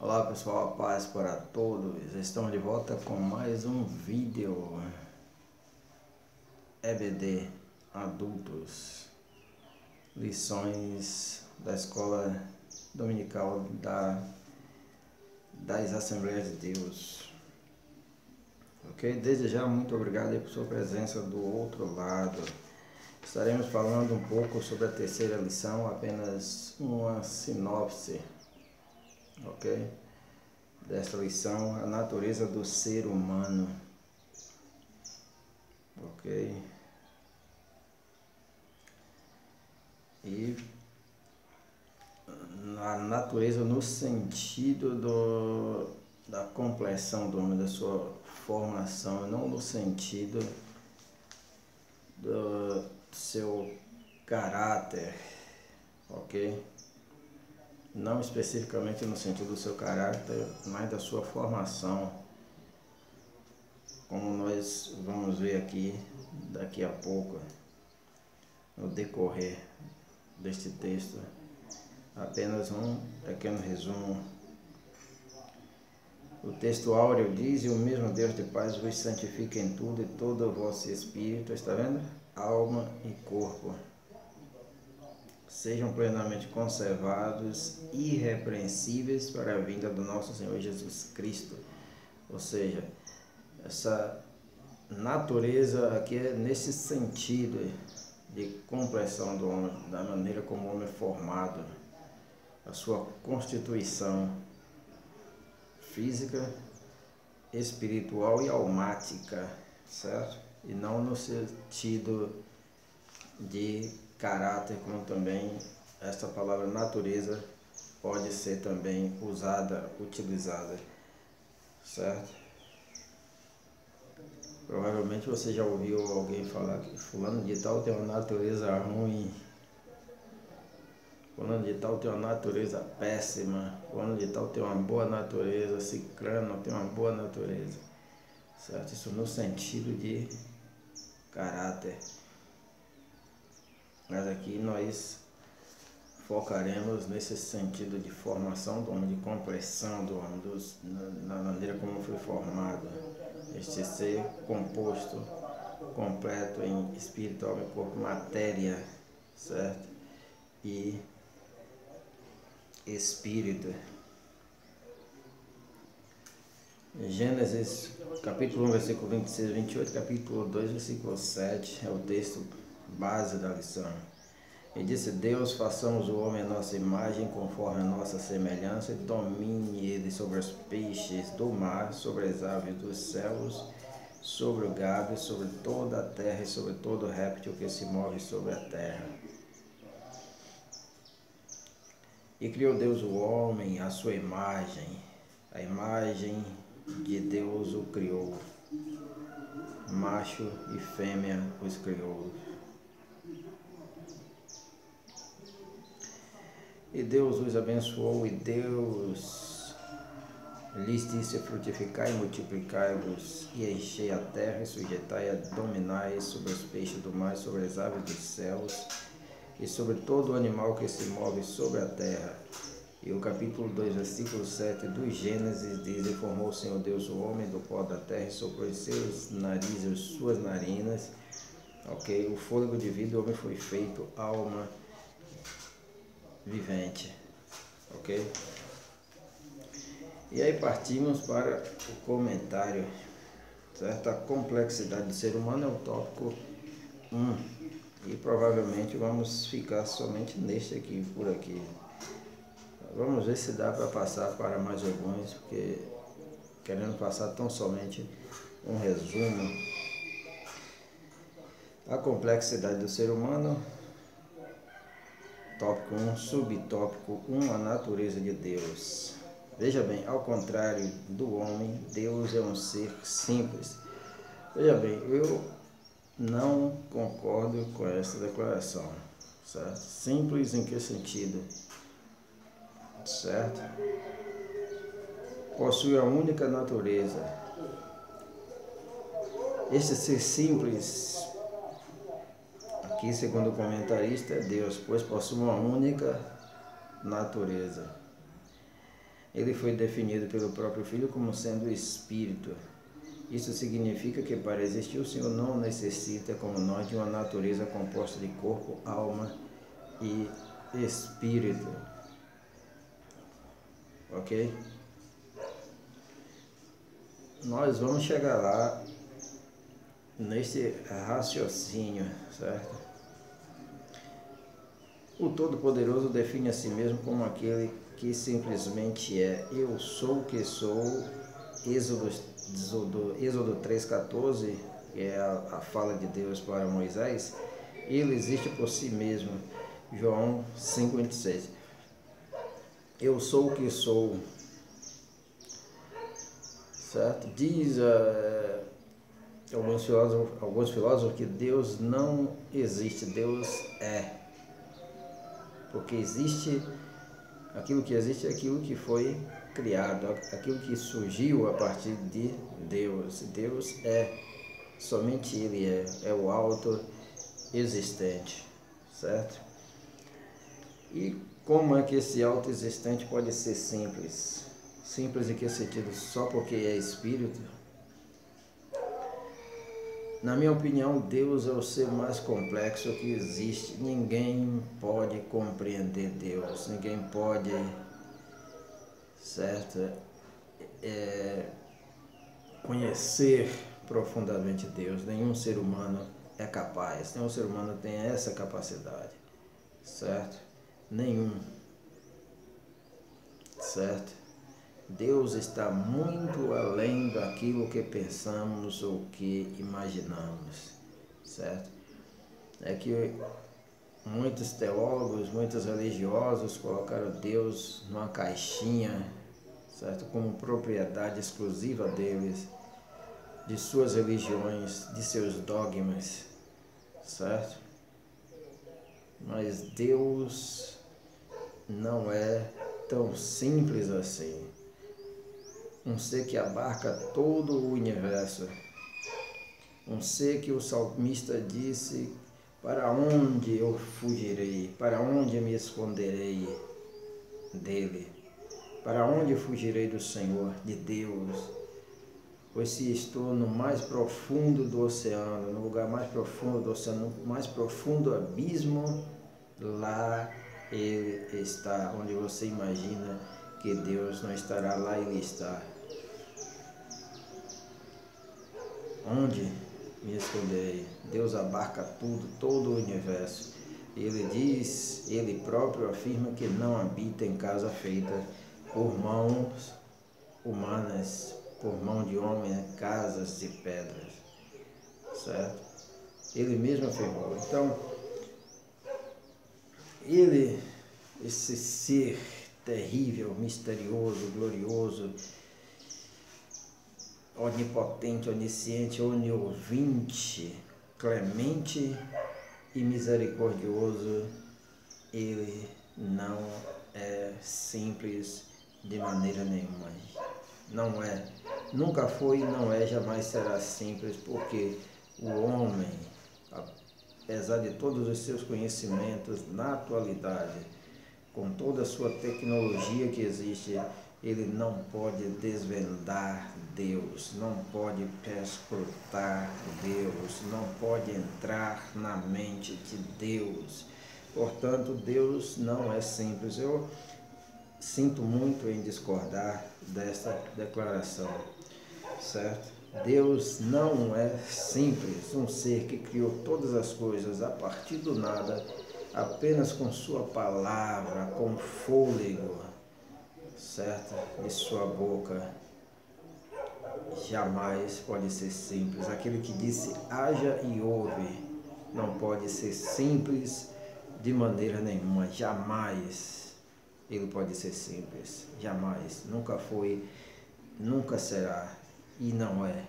Olá pessoal, paz para todos. Estamos de volta com mais um vídeo EBD Adultos, lições da Escola Dominical das Assembleias de Deus. Ok? Desde já, muito obrigado por sua presença do outro lado. Estaremos falando um pouco sobre a terceira lição, apenas uma sinopse, ok? Desta lição, a natureza do ser humano, ok? E a natureza no sentido da complexão do homem, da sua formação, não no sentido do seu caráter, ok? Não especificamente no sentido do seu caráter, mas da sua formação, como nós vamos ver aqui daqui a pouco, no decorrer deste texto. Apenas um pequeno resumo. O texto áureo diz: "E o mesmo Deus de paz vos santifica em tudo, e todo o vosso espírito", está vendo? Alma e corpo, sejam plenamente conservados, irrepreensíveis para a vinda do nosso Senhor Jesus Cristo. Ou seja, essa natureza aqui é nesse sentido de complexão do homem, da maneira como o homem é formado, a sua constituição física, espiritual e almática, certo? E não no sentido de caráter, como também esta palavra natureza pode ser também utilizada, certo? Provavelmente você já ouviu alguém falar que fulano de tal tem uma natureza ruim, fulano de tal tem uma natureza péssima, fulano de tal tem uma boa natureza, ciclano tem uma boa natureza, certo? Isso no sentido de caráter. Mas aqui nós focaremos nesse sentido de formação do homem, de compressão do homem, na maneira como foi formado, este ser composto, completo em espírito, alma e corpo, matéria, certo? E espírito. Gênesis capítulo 1, versículo 26 e 28, capítulo 2, versículo 7, é o texto base da lição. E disse Deus: façamos o homem a nossa imagem, conforme a nossa semelhança, e domine ele sobre os peixes do mar, sobre as aves dos céus, sobre o gado, sobre toda a terra, e sobre todo réptil que se move sobre a terra. E criou Deus o homem à sua imagem, a imagem de Deus o criou, macho e fêmea os criou. E Deus os abençoou, e Deus lhes disse: frutificai e multiplicai-vos, e enchei a terra, e sujeitai-a, dominai sobre os peixes do mar, sobre as aves dos céus, e sobre todo o animal que se move sobre a terra. E o capítulo 2, versículo 7 do Gênesis diz: e formou o Senhor Deus o homem do pó da terra, e soprou em seus narizes, suas narinas, ok? O fôlego de vida, o homem foi feito alma vivente, ok? E aí partimos para o comentário, certo? A complexidade do ser humano é o tópico 1, e provavelmente vamos ficar somente neste aqui, por aqui. Vamos ver se dá para passar para mais alguns, porque querendo passar tão somente um resumo. A complexidade do ser humano, tópico 1, subtópico 1, a natureza de Deus. Veja bem, ao contrário do homem, Deus é um ser simples. Veja bem, eu não concordo com essa declaração, certo? Simples em que sentido? Certo? Possui a única natureza. Este ser simples, aqui segundo o comentarista, é Deus, pois possui uma única natureza. Ele foi definido pelo próprio Filho como sendo Espírito. Isso significa que para existir o Senhor não necessita, como nós, de uma natureza composta de corpo, alma e espírito. Ok? Nós vamos chegar lá nesse raciocínio, certo? O Todo-Poderoso define a si mesmo como aquele que simplesmente é: eu sou o que sou. Êxodo 3,14, que é a fala de Deus para Moisés. Ele existe por si mesmo. João 5,26. Eu sou o que sou. Certo? Diz alguns filósofos que Deus não existe, Deus é. Porque aquilo que existe é aquilo que foi criado, aquilo que surgiu a partir de Deus. Deus é, somente Ele é o auto-existente, certo? E como é que esse auto-existente pode ser simples? Simples em que sentido? Só porque é espírito? Na minha opinião, Deus é o ser mais complexo que existe. Ninguém pode compreender Deus, ninguém pode, certo, conhecer profundamente Deus. Nenhum ser humano é capaz, nenhum ser humano tem essa capacidade, certo? Nenhum, certo? Deus está muito além daquilo que pensamos ou que imaginamos, certo? É que muitos teólogos, muitos religiosos colocaram Deus numa caixinha, certo? Como propriedade exclusiva deles, de suas religiões, de seus dogmas, certo? Mas Deus não é tão simples assim. Um ser que abarca todo o universo. Um ser que o salmista disse: para onde eu fugirei? Para onde me esconderei dele? Para onde fugirei do Senhor, de Deus? Pois se estou no mais profundo do oceano, no lugar mais profundo do oceano, no mais profundo abismo, lá Ele está. Onde você imagina que Deus não estará, lá Ele está. Onde me esconderei? Deus abarca tudo, todo o universo. Ele diz, Ele próprio afirma que não habita em casa feita por mãos humanas, por mão de homem, casas de pedras, certo? Ele mesmo afirmou. Então, Ele, esse ser terrível, misterioso, glorioso, onipotente, onisciente, oniovinte, clemente e misericordioso, Ele não é simples de maneira nenhuma. Não é, nunca foi e não é, jamais será simples, porque o homem, apesar de todos os seus conhecimentos na atualidade, com toda a sua tecnologia que existe, ele não pode desvendar Deus, não pode perscrutar Deus, não pode entrar na mente de Deus. Portanto, Deus não é simples. Eu sinto muito em discordar dessa declaração, certo? Deus não é simples, um ser que criou todas as coisas a partir do nada, apenas com sua palavra, com fôlego, certo? De sua boca. Jamais pode ser simples. Aquele que disse haja e houve não pode ser simples de maneira nenhuma. Jamais ele pode ser simples. Jamais. Nunca foi, nunca será e não é.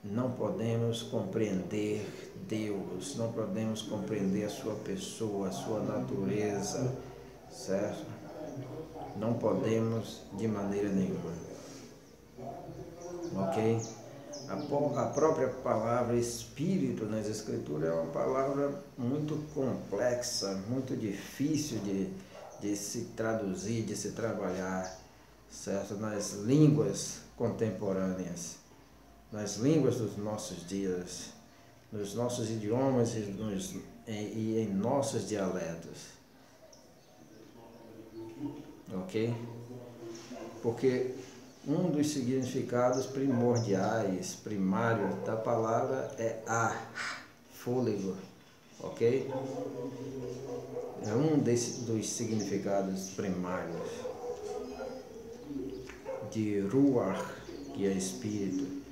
Não podemos compreender Deus, não podemos compreender a sua pessoa, a sua natureza, certo? Não podemos de maneira nenhuma. Ok? A própria palavra espírito nas escrituras é uma palavra muito complexa, muito difícil de se traduzir, de se trabalhar, certo? Nas línguas contemporâneas, nas línguas dos nossos dias, nos nossos idiomas e em nossos dialetos. Ok? Porque um dos significados primordiais, primários da palavra é ar, fôlego. Ok? É um dos significados primários de ruach, que é espírito,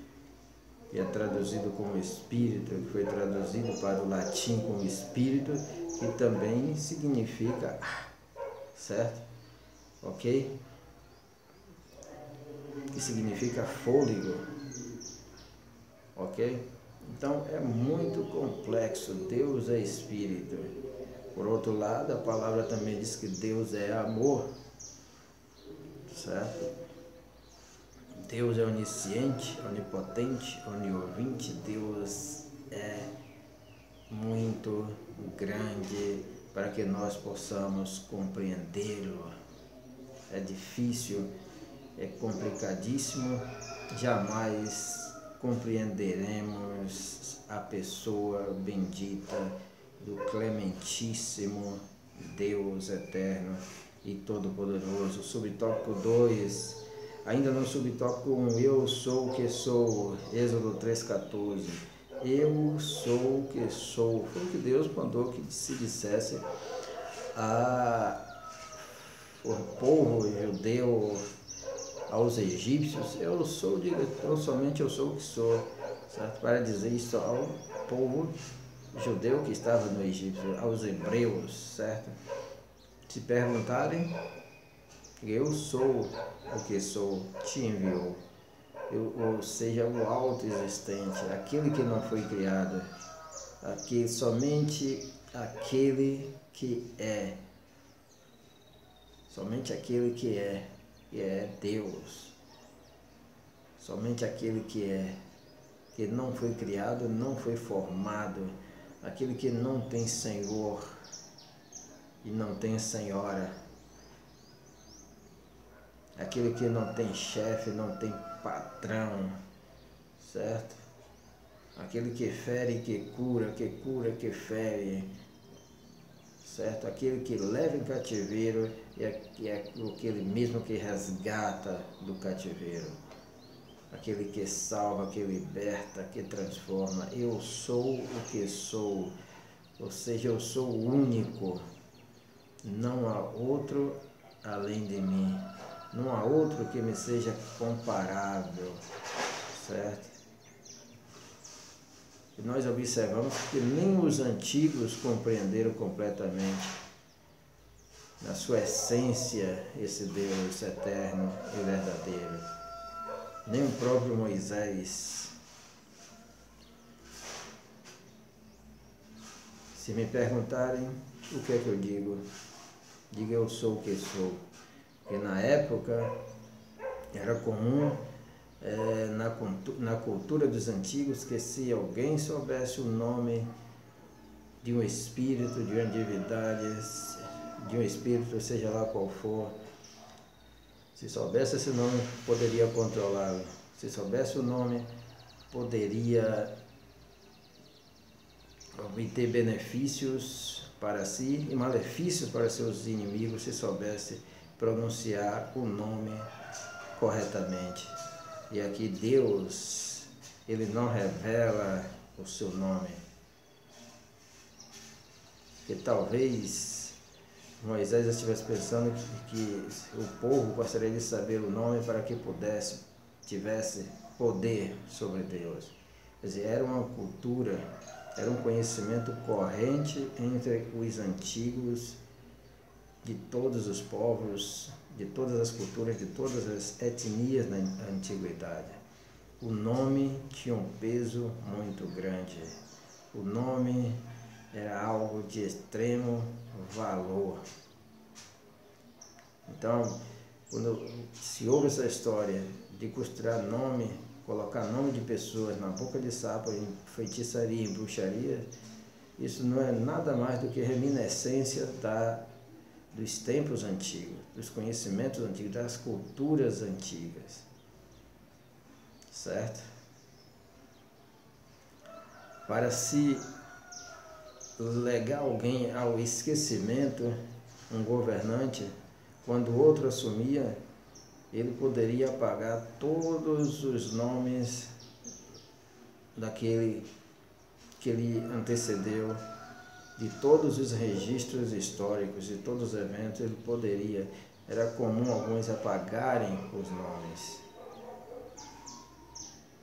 que é traduzido como espírito, que foi traduzido para o latim como espírito, que também significa ar, certo? Ok? Que significa fôlego. Ok? Então é muito complexo. Deus é espírito. Por outro lado, a palavra também diz que Deus é amor, certo? Deus é onisciente, onipotente, oniovinte. Deus é muito grande para que nós possamos compreendê-lo. É difícil, é complicadíssimo, jamais compreenderemos a pessoa bendita do clementíssimo Deus eterno e todo-poderoso. Subtópico 2, ainda no subtópico 1, eu sou o que sou, Êxodo 3,14. Eu sou o que sou. Foi o que Deus mandou que se dissesse ao povo judeu, aos egípcios, eu sou, então somente eu sou o que sou, certo? Para dizer isso ao povo judeu que estava no Egito, aos hebreus, certo? Se perguntarem, eu sou o que sou, te enviou. Ou seja, o auto-existente, aquele que não foi criado, somente aquele que é, somente aquele que é Deus, somente aquele que não foi criado, não foi formado, aquele que não tem senhor e não tem senhora, aquele que não tem chefe, não tem patrão, certo? Aquele que fere, que cura, que fere, certo? Aquele que leva em cativeiro é aquele mesmo que resgata do cativeiro. Aquele que salva, que liberta, que transforma. Eu sou o que sou, ou seja, eu sou o único. Não há outro além de mim. Não há outro que me seja comparável, certo? E nós observamos que nem os antigos compreenderam completamente, na sua essência, esse Deus eterno e verdadeiro. Nem o próprio Moisés. Se me perguntarem o que é que eu digo, diga eu sou o que sou. Porque na época era comum, na cultura dos antigos, que se alguém soubesse o nome de um espírito, de uma divindade, de um espírito, seja lá qual for, se soubesse esse nome, poderia controlá-lo. Se soubesse o nome, poderia obter benefícios para si e malefícios para seus inimigos, se soubesse pronunciar o nome corretamente. E aqui Deus, Ele não revela o seu nome. Porque talvez Moisés estivesse pensando que o povo gostaria de saber o nome para que tivesse poder sobre Deus. Quer dizer, era uma cultura, era um conhecimento corrente entre os antigos, de todos os povos, de todas as culturas, de todas as etnias na antiguidade. O nome tinha um peso muito grande. O nome era algo de extremo valor. Então, quando se ouve essa história de costurar nome, colocar nome de pessoas na boca de sapo, em feitiçaria, em bruxaria, isso não é nada mais do que reminiscência dos tempos antigos, dos conhecimentos antigos, das culturas antigas, certo? Para se legar alguém ao esquecimento, um governante, quando outro assumia, ele poderia apagar todos os nomes daquele que lhe antecedeu, de todos os registros históricos, de todos os eventos, ele poderia. Era comum alguns apagarem os nomes.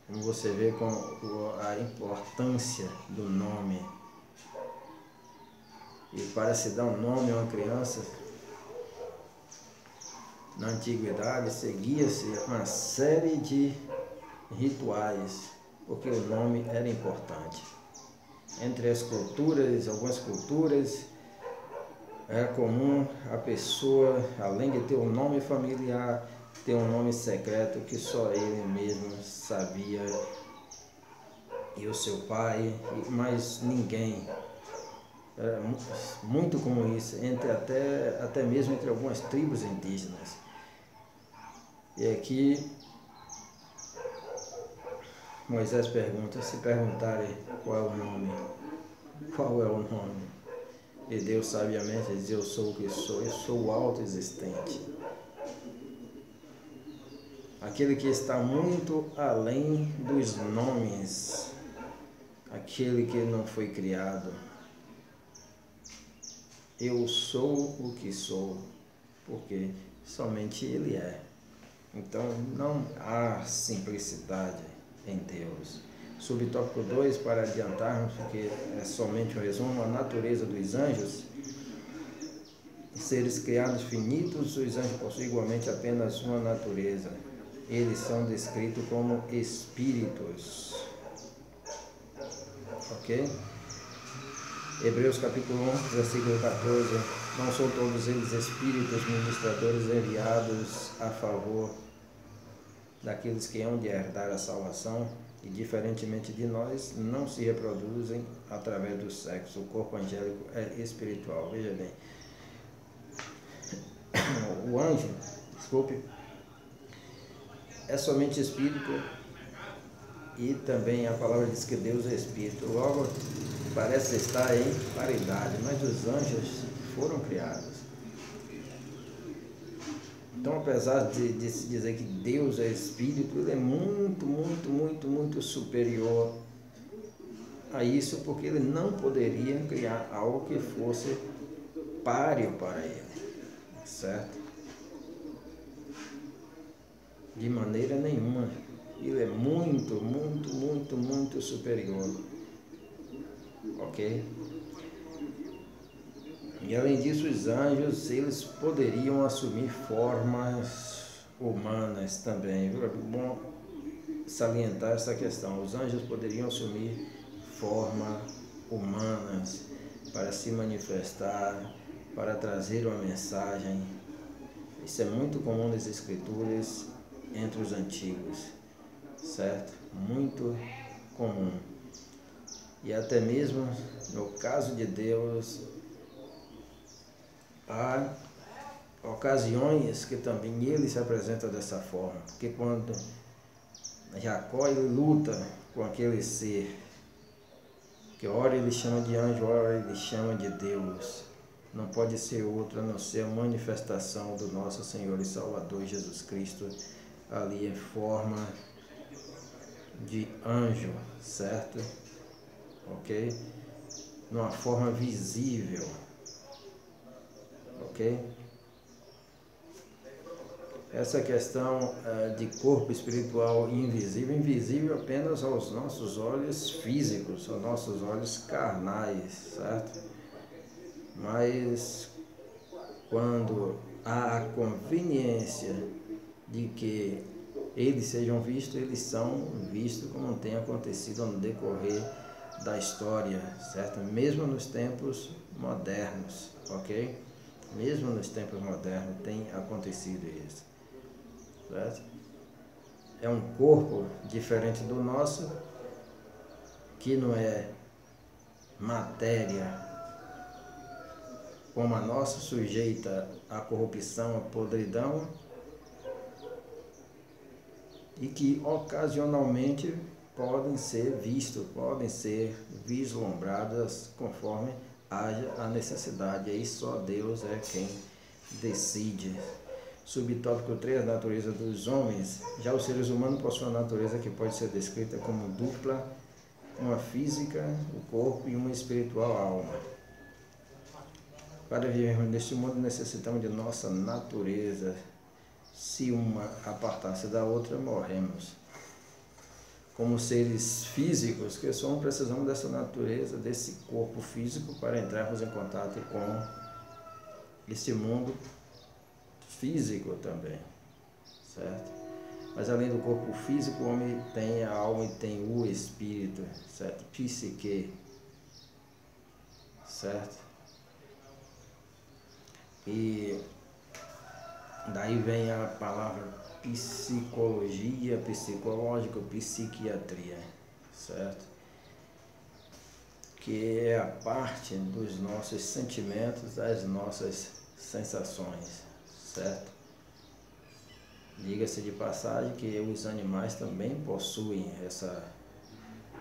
Como você vê com a importância do nome. E para se dar um nome a uma criança, na antiguidade, seguia-se uma série de rituais, porque o nome era importante. Entre as culturas, algumas culturas, era comum a pessoa, além de ter um nome familiar, ter um nome secreto que só ele mesmo sabia, e o seu pai, mas ninguém. Era muito comum isso, até mesmo entre algumas tribos indígenas. E aqui Moisés pergunta, se perguntarem qual é o nome, qual é o nome? E Deus sabiamente diz, eu sou o que sou, eu sou o autoexistente. Aquele que está muito além dos nomes, aquele que não foi criado. Eu sou o que sou, porque somente Ele é. Então não há simplicidade em Deus. Subtópico 2, para adiantarmos, porque é somente um resumo, a natureza dos anjos. Seres criados finitos, os anjos possuem igualmente apenas uma natureza. Eles são descritos como espíritos. Ok? Hebreus capítulo 1, versículo 14. Não são todos eles espíritos ministradores enviados a favor daqueles que hão de herdar a salvação, e diferentemente de nós, não se reproduzem através do sexo. O corpo angélico é espiritual. Veja bem, o anjo, é somente espírito, e também a palavra diz que Deus é espírito. Logo, parece estar em paridade, mas os anjos foram criados. Então, apesar de se dizer que Deus é espírito, ele é muito superior a isso, porque ele não poderia criar algo que fosse páreo para ele, certo? De maneira nenhuma. Ele é muito superior. Ok? E além disso, os anjos, eles poderiam assumir formas humanas também. É bom salientar essa questão. Os anjos poderiam assumir formas humanas para se manifestar, para trazer uma mensagem. Isso é muito comum nas escrituras entre os antigos, certo? Muito comum. E até mesmo no caso de Deus, há ocasiões que também ele se apresenta dessa forma, porque quando Jacó ele luta com aquele ser, que ora ele chama de anjo, ora ele chama de Deus, não pode ser outro a não ser a manifestação do nosso Senhor e Salvador Jesus Cristo, ali em forma de anjo, certo? Ok? Numa forma visível. Ok? Essa questão de corpo espiritual invisível apenas aos nossos olhos físicos, aos nossos olhos carnais, certo? Mas quando há a conveniência de que eles sejam vistos, eles são vistos como tem acontecido no decorrer da história, certo? Mesmo nos tempos modernos, ok? Mesmo nos tempos modernos tem acontecido isso, certo? É um corpo diferente do nosso, que não é matéria como a nossa, sujeita à corrupção, à podridão, e que ocasionalmente podem ser vislumbradas conforme haja a necessidade. Aí só Deus é quem decide. Subtópico 3, a natureza dos homens. Já os seres humanos possuem uma natureza que pode ser descrita como dupla, uma física, o corpo, e uma espiritual, a alma. Para vivermos neste mundo necessitamos de nossa natureza. Se uma apartar-se da outra, morremos. Como seres físicos que somos, precisamos dessa natureza, desse corpo físico, para entrarmos em contato com este mundo físico também, certo? Mas além do corpo físico, o homem tem a alma e tem o espírito, certo? Psique, certo? E daí vem a palavra psicologia, psicológico, psiquiatria, certo? Que é a parte dos nossos sentimentos, das nossas sensações, certo? Diga-se de passagem que os animais também possuem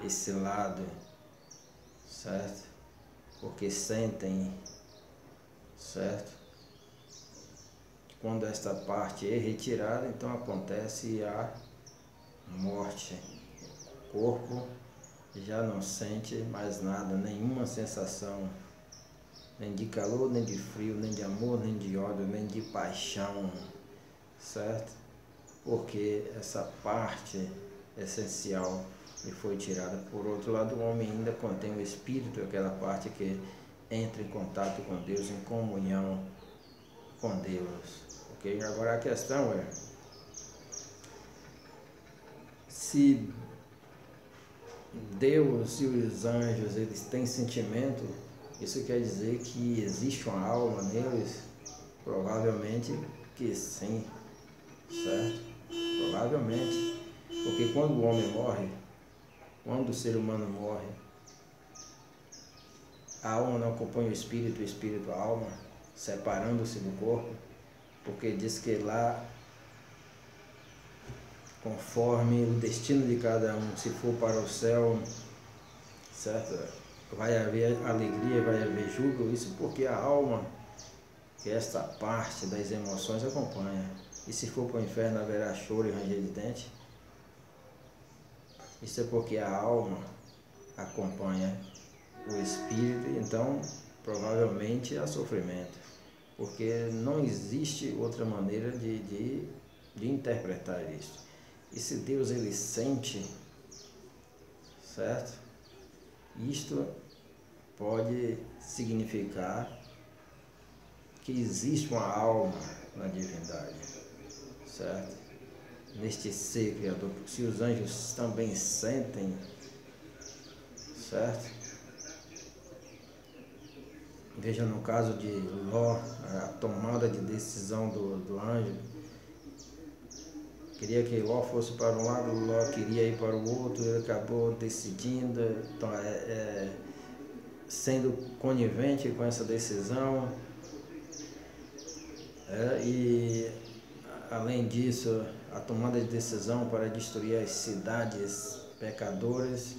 esse lado, certo? Porque sentem, certo? Quando esta parte é retirada, então acontece a morte. O corpo já não sente mais nada, nenhuma sensação, nem de calor, nem de frio, nem de amor, nem de ódio, nem de paixão, certo? Porque essa parte essencial lhe foi tirada. Por outro lado, o homem ainda contém o espírito, aquela parte que entra em contato com Deus, em comunhão com Deus. Ok? Agora a questão é, se Deus e os anjos, eles têm sentimento, isso quer dizer que existe uma alma neles? Provavelmente que sim, certo? Provavelmente, porque quando o homem morre, quando o ser humano morre, a alma não acompanha o espírito a alma, separando-se do corpo, porque diz que lá, conforme o destino de cada um, se for para o céu, certo? Vai haver alegria, vai haver júbilo, isso porque a alma, que é esta parte das emoções, acompanha. E se for para o inferno, haverá choro e ranger de dente. Isso é porque a alma acompanha o espírito, então provavelmente há sofrimento, porque não existe outra maneira de interpretar isso. E se Deus ele sente, certo? Isto pode significar que existe uma alma na divindade, certo? Neste ser criador. Se os anjos também sentem, certo? Veja no caso de Ló, a tomada de decisão do anjo. Queria que Ló fosse para um lado, Ló queria ir para o outro, ele acabou decidindo, então, sendo conivente com essa decisão. E além disso, a tomada de decisão para destruir as cidades pecadoras,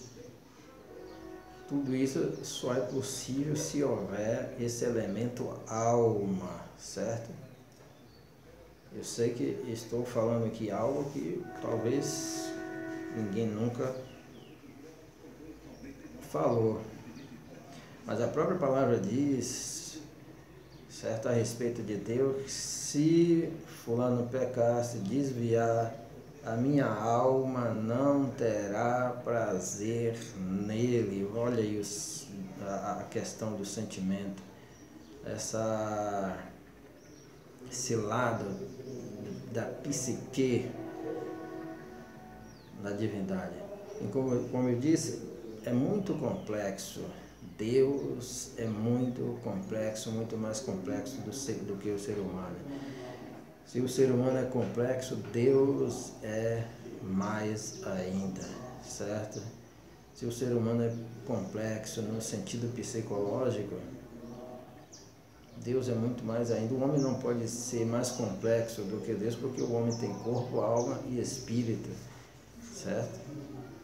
tudo isso só é possível se houver esse elemento alma, certo? Eu sei que estou falando aqui algo que talvez ninguém nunca falou, mas a própria palavra diz, certo, a respeito de Deus: se fulano pecar, se desviar, a minha alma não terá prazer nele. Olha aí a questão do sentimento, esse lado da psique da divindade. E como eu disse, é muito complexo. Deus é muito complexo, muito mais complexo do que o ser humano. Se o ser humano é complexo, Deus é mais ainda, certo? Se o ser humano é complexo no sentido psicológico, Deus é muito mais ainda. O homem não pode ser mais complexo do que Deus, porque o homem tem corpo, alma e espírito, certo?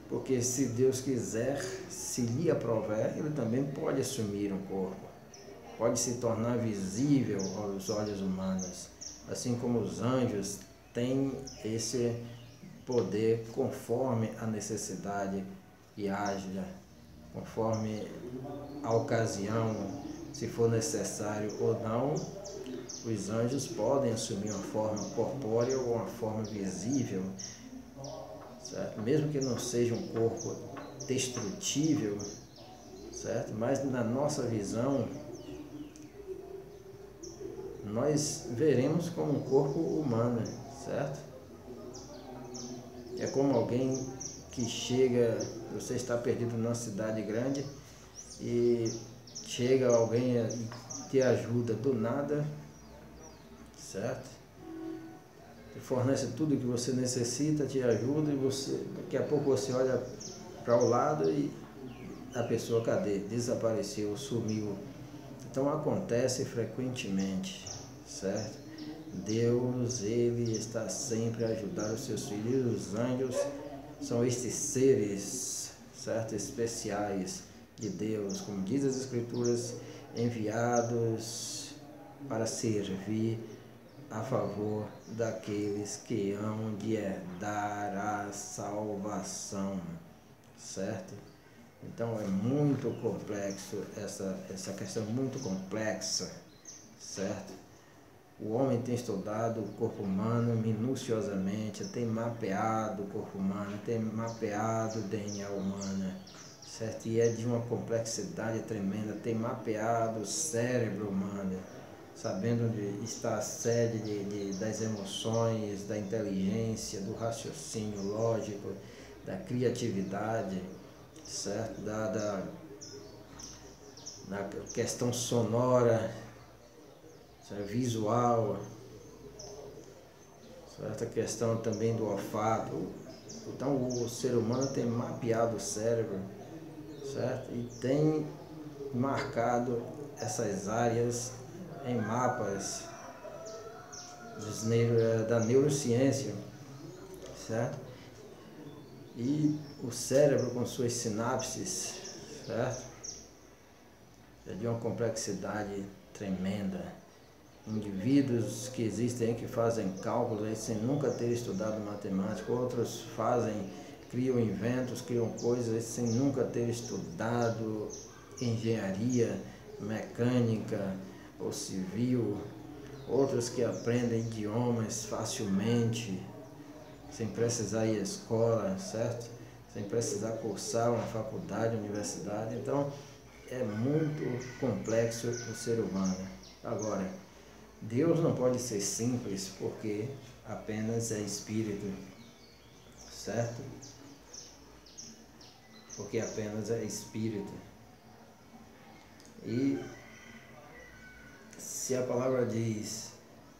Porque se Deus quiser, se lhe aprover, ele também pode assumir um corpo, pode se tornar visível aos olhos humanos, assim como os anjos têm esse poder conforme a necessidade e haja, conforme a ocasião, se for necessário ou não. Os anjos podem assumir uma forma corpórea ou uma forma visível, certo? Mesmo que não seja um corpo destrutível, certo? Mas na nossa visão, nós veremos como um corpo humano, certo? É como alguém que chega, você está perdido numa cidade grande e chega alguém e te ajuda do nada, certo? Te fornece tudo que você necessita, te ajuda e você, daqui a pouco você olha para o lado e a pessoa, cadê? Desapareceu, sumiu. Então acontece frequentemente, certo? Deus, ele está sempre a ajudar os seus filhos. Os anjos são estes seres, certo? Especiais de Deus, como diz as Escrituras, enviados para servir a favor daqueles que hão de herdar a salvação, certo? Então é muito complexo, essa questão muito complexa, certo? O homem tem estudado o corpo humano minuciosamente, tem mapeado o corpo humano, tem mapeado o DNA humano, certo? E é de uma complexidade tremenda, tem mapeado o cérebro humano, sabendo onde está a sede das emoções, da inteligência, do raciocínio lógico, da criatividade, certo? Da questão sonora, certo? Visual, certo? A questão também do olfato. Então o ser humano tem mapeado o cérebro, certo? E tem marcado essas áreas em mapas da neurociência, certo? E o cérebro com suas sinapses, certo? É de uma complexidade tremenda. Indivíduos que existem aí que fazem cálculos aí sem nunca ter estudado matemática, outros criam inventos, criam coisas sem nunca ter estudado engenharia, mecânica ou civil, outros que aprendem idiomas facilmente, sem precisar ir à escola, certo? Sem precisar cursar uma faculdade, universidade. Então, é muito complexo o ser humano. Agora, Deus não pode ser simples porque apenas é espírito, certo? Porque apenas é espírito. E se a palavra diz,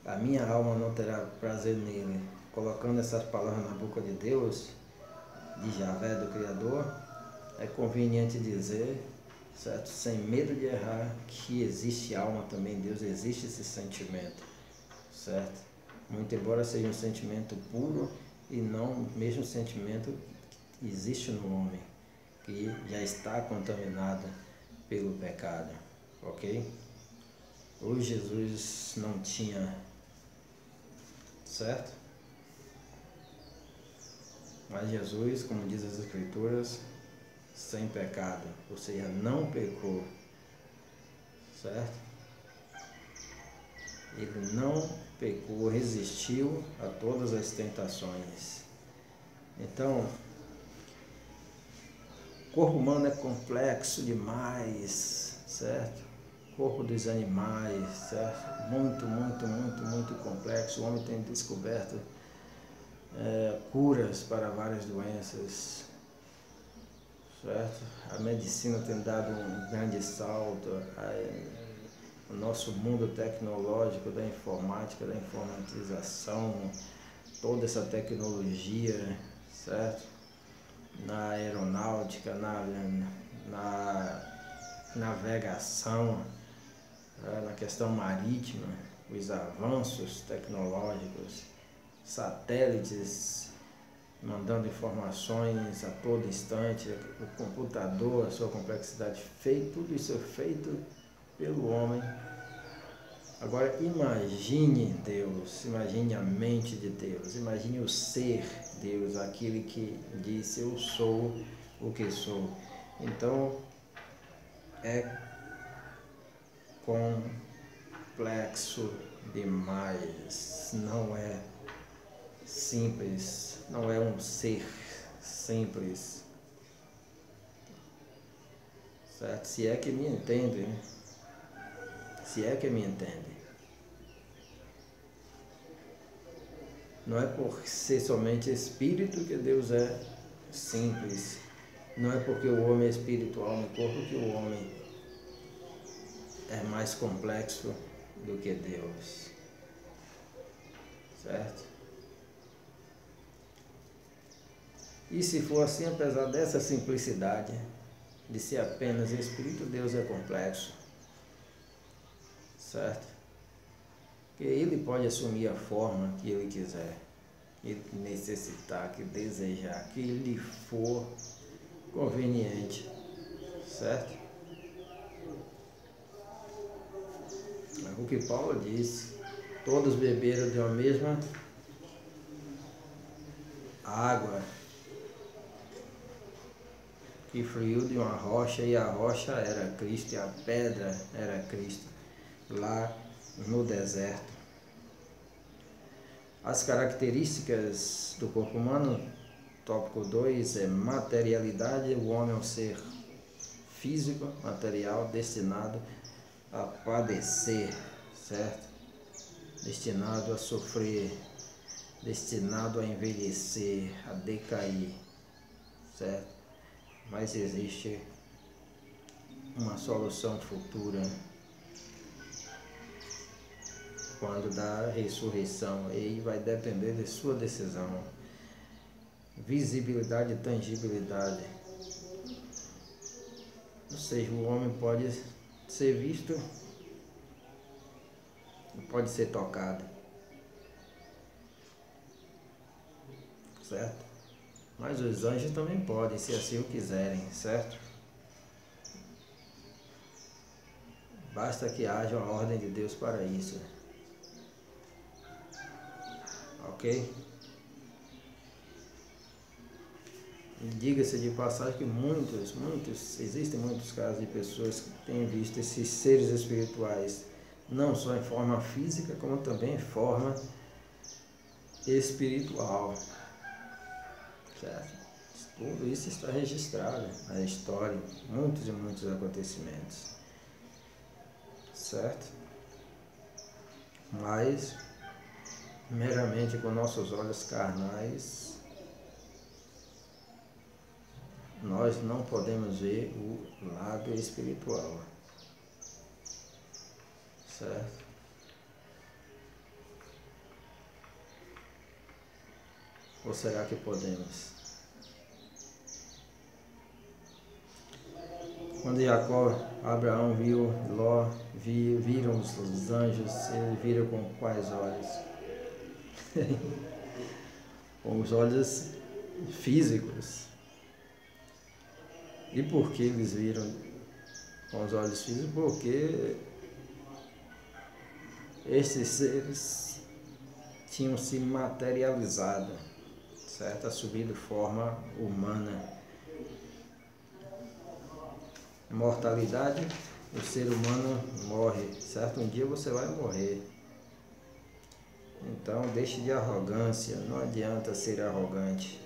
a minha alma não terá prazer nele, colocando essas palavras na boca de Deus, de Javé, do Criador, é conveniente dizer, certo? Sem medo de errar, que existe alma também em Deus, existe esse sentimento, certo? Muito embora seja um sentimento puro e não o mesmo sentimento que existe no homem, que já está contaminado pelo pecado, ok? Hoje Jesus não tinha, certo? Mas Jesus, como diz as Escrituras, sem pecado, ou seja, não pecou, certo? Ele não pecou, resistiu a todas as tentações. Então, o corpo humano é complexo demais, certo? O corpo dos animais, certo? Muito complexo. O homem tem descoberto curas para várias doenças, certo? A medicina tem dado um grande salto, o nosso mundo tecnológico, da informática, da informatização, toda essa tecnologia, certo? Na aeronáutica, na navegação, na questão marítima, os avanços tecnológicos, satélites mandando informações a todo instante, o computador, a sua complexidade, tudo isso é feito pelo homem. Agora imagine Deus, imagine a mente de Deus, imagine o ser Deus, aquele que disse eu sou o que sou. Então é complexo demais, não é simples, não é um ser simples, certo? Se é que me entende, né? Se é que me entende. Não é por ser somente espírito que Deus é simples. Não é porque o homem é espiritual no corpo que o homem é mais complexo do que Deus. Certo? E se for assim, apesar dessa simplicidade de ser apenas espírito, Deus é complexo. Certo? Que ele pode assumir a forma que ele quiser, que necessitar, que desejar, que lhe for conveniente, certo? É o que Paulo disse, todos beberam de uma mesma água que fluiu de uma rocha, e a rocha era Cristo, e a pedra era Cristo, lá no deserto. As características do corpo humano, tópico 2, é materialidade. O homem é um ser físico, material, destinado a padecer, certo? Destinado a sofrer, destinado a envelhecer, a decair, certo? Mas existe uma solução futura quando da ressurreição, e vai depender de sua decisão. Visibilidade e tangibilidade. Ou seja, o homem pode ser visto, pode ser tocado, certo? Mas os anjos também podem, se assim o quiserem, certo? Basta que haja uma ordem de Deus para isso. Ok? E diga-se de passagem que existem muitos casos de pessoas que têm visto esses seres espirituais, não só em forma física, como também em forma espiritual. Certo? Tudo isso está registrado na história, muitos e muitos acontecimentos. Certo? Mas, meramente com nossos olhos carnais, nós não podemos ver o lado espiritual. Certo? Ou será que podemos? Quando Abraão viu Ló, viram os anjos, ele viram com quais olhos? Com os olhos físicos. E por que eles viram com os olhos físicos? Porque esses seres tinham se materializado, certo? Assumido forma humana. Mortalidade, o ser humano morre, certo? Um dia você vai morrer. Então deixe de arrogância, não adianta ser arrogante,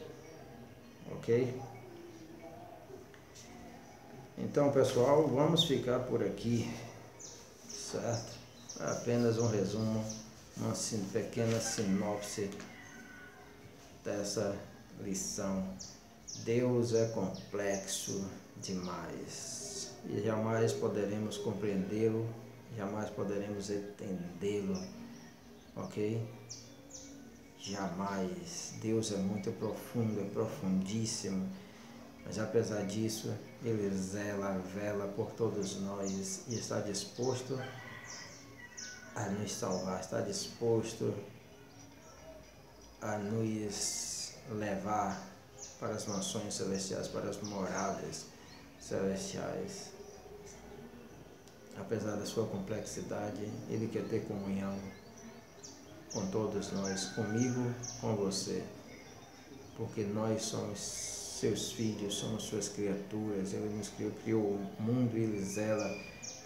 ok? Então pessoal, vamos ficar por aqui, certo? Apenas um resumo, uma pequena sinopse dessa lição. Deus é complexo demais. E jamais poderemos compreendê-lo, jamais poderemos entendê-lo, ok? Jamais. Deus é muito profundo, é profundíssimo, mas apesar disso, Ele vela por todos nós e está disposto a nos salvar, está disposto a nos levar para as mansões celestiais, para as moradas celestiais. Apesar da sua complexidade, Ele quer ter comunhão com todos nós, comigo, com você, porque nós somos seus filhos, somos suas criaturas. Ele nos criou o mundo e Ele zela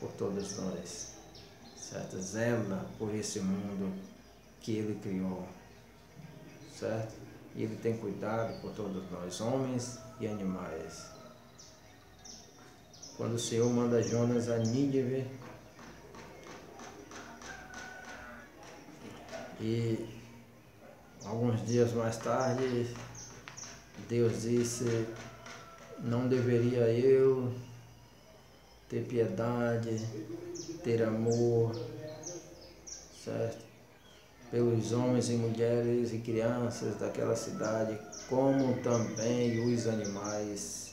por todos nós, certo? Zela por esse mundo que Ele criou, certo? E Ele tem cuidado por todos nós, homens e animais. Quando o Senhor manda Jonas a Nínive, e alguns dias mais tarde, Deus disse: não deveria eu ter piedade, ter amor, certo? Pelos homens e mulheres e crianças daquela cidade, como também os animais.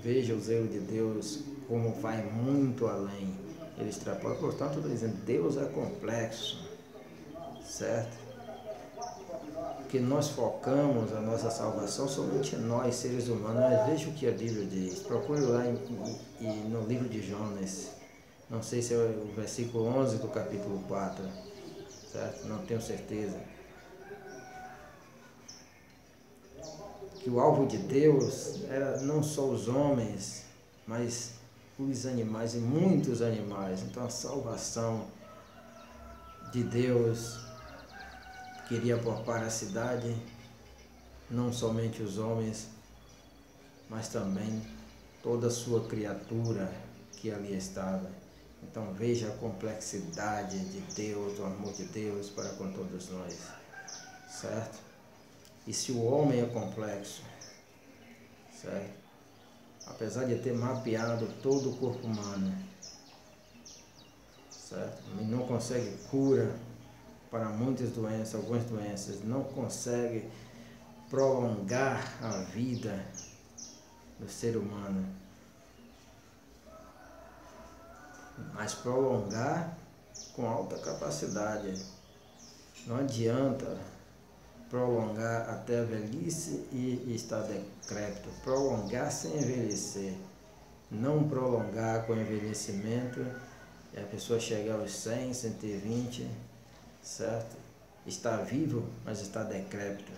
Veja o zelo de Deus como vai muito além. Ele extrapola, portanto, estou dizendo, Deus é complexo, certo? Que nós focamos a nossa salvação somente nós, seres humanos. Mas veja o que a Bíblia diz. Procure lá no livro de Jonas. Não sei se é o versículo 11 do capítulo 4, certo? Não tenho certeza. Que o alvo de Deus era não só os homens, mas os animais, e muitos animais. Então a salvação de Deus queria poupar a cidade, não somente os homens, mas também toda a sua criatura que ali estava. Então veja a complexidade de Deus, o amor de Deus para com todos nós, certo? E se o homem é complexo, certo? Apesar de ter mapeado todo o corpo humano, certo? E não consegue cura para muitas doenças, algumas doenças, não consegue prolongar a vida do ser humano, mas prolongar com alta capacidade. Não adianta prolongar até a velhice e estar decrépito, prolongar sem envelhecer, não prolongar com envelhecimento e a pessoa chegar aos 100, 120, certo? Está vivo, mas está decrépito.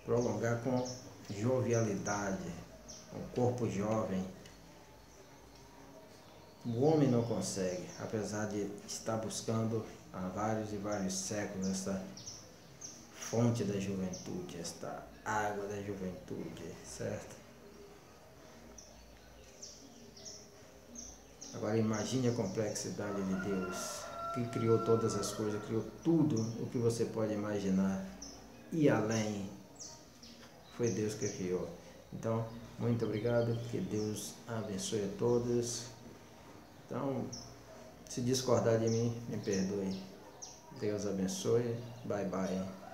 Prolongar com jovialidade, com corpo jovem. O homem não consegue, apesar de estar buscando há vários e vários séculos essa fonte da juventude, esta água da juventude, certo? Agora imagine a complexidade de Deus, que criou todas as coisas, criou tudo o que você pode imaginar, e além, foi Deus que criou. Então, muito obrigado, que Deus abençoe a todos. Então, se discordar de mim, me perdoe. Deus abençoe, bye bye.